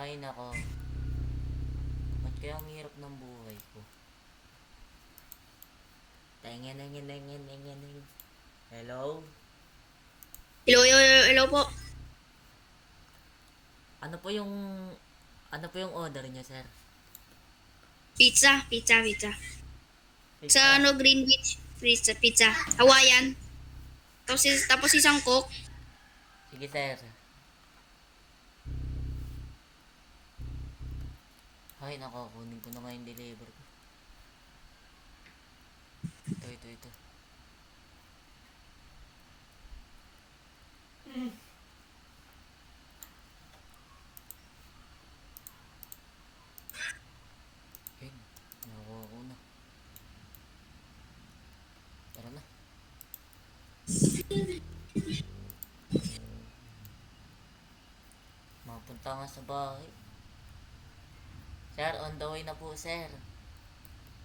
Ay nako, ba't kaya ang hirap ng buhay ko? Tengen. Hello? Hello, hello, hello po. Ano po yung... Ano po yung order niyo, sir? Pizza. Sa Pizza? Greenwich, pizza. Hawaiian. Tapos isang Coke. Sige, sir. Ay nako, kunin ko na nga yung deliver ko. Ito. Yun, nakuha ko na. Tara na. Mapunta nga sa bahay. Sir, on the way na po, sir.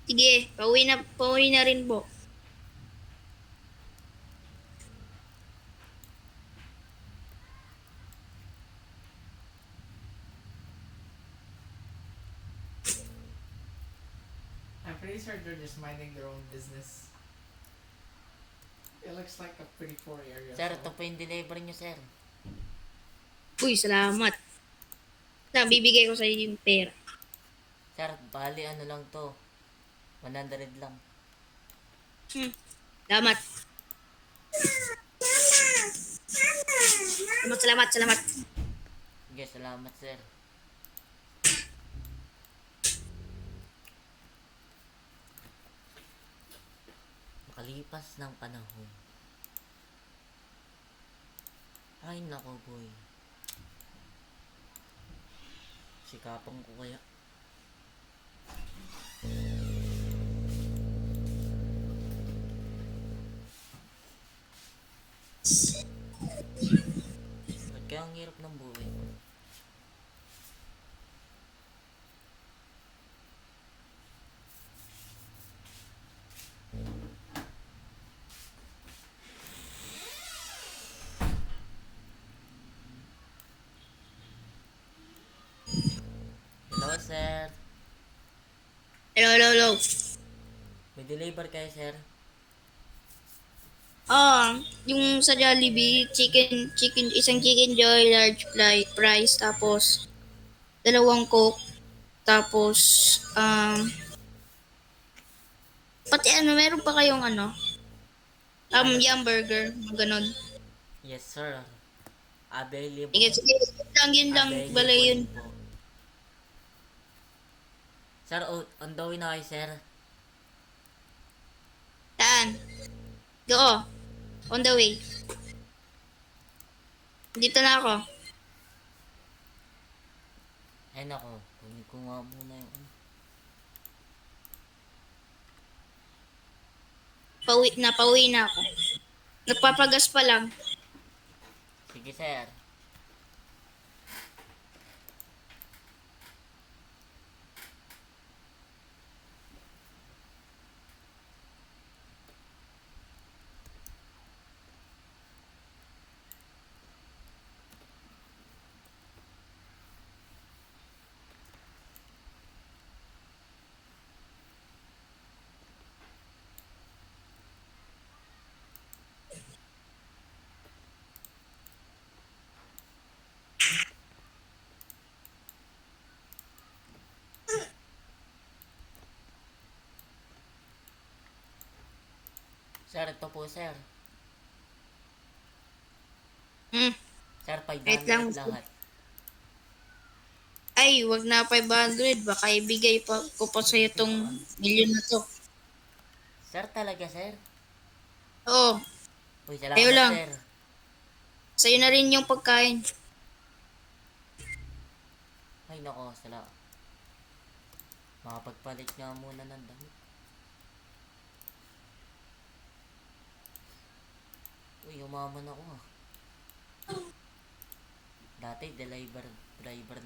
Sige, pauwi na rin po. I'm pretty sure they're just minding their own business. It looks like a pretty poor area. Sir, So ito po yung deliver niyo, sir. Uy, salamat. Bibigay ko sa iyo yung pera. Sir, bali ano lang to. 100 lang. Salamat. Salamat. Sige, salamat, sir. Makalipas ng panahon. Ay nako, boy. Sikapan ko kaya. Ba't kaya ang hirap ng buhay ko? Hello, sir. Hello. May deliver kayo, sir? Yung sa Jollibee, isang chicken joy, large fries, tapos dalawang Coke, tapos, pati meron pa kayong Ano, sir? yum burger, ganon. Yes, sir. Available. Sige, yun lang, bala Available yun. po. Sir, on the way na kayo, sir. Saan? Go, on the way. Dito na ako. Ay nako, kunin ko nga muna yung... Pauwi na ako. Nagpapagas pa lang. Sige, sir. Sir, ito po, sir. Sir, Wait lang. 500 lahat. Ay, wag na 500. Baka ibigay pa ko pa sa'yo tong milyon na to. Sir, talaga, sir? Oo, Uy, kayo salamat, lang. sir. Sa'yo na rin yung pagkain. Ay nako, makapagpalit nga muna ng damit. Uy, umaman ako ah. Dati, driver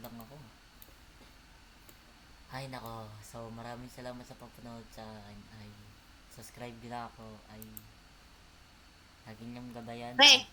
lang ako. Ay nako, so maraming salamat sa pagpanood sa akin. Ay, subscribe din ako. Ay, lagi niyong gabayan. Pre,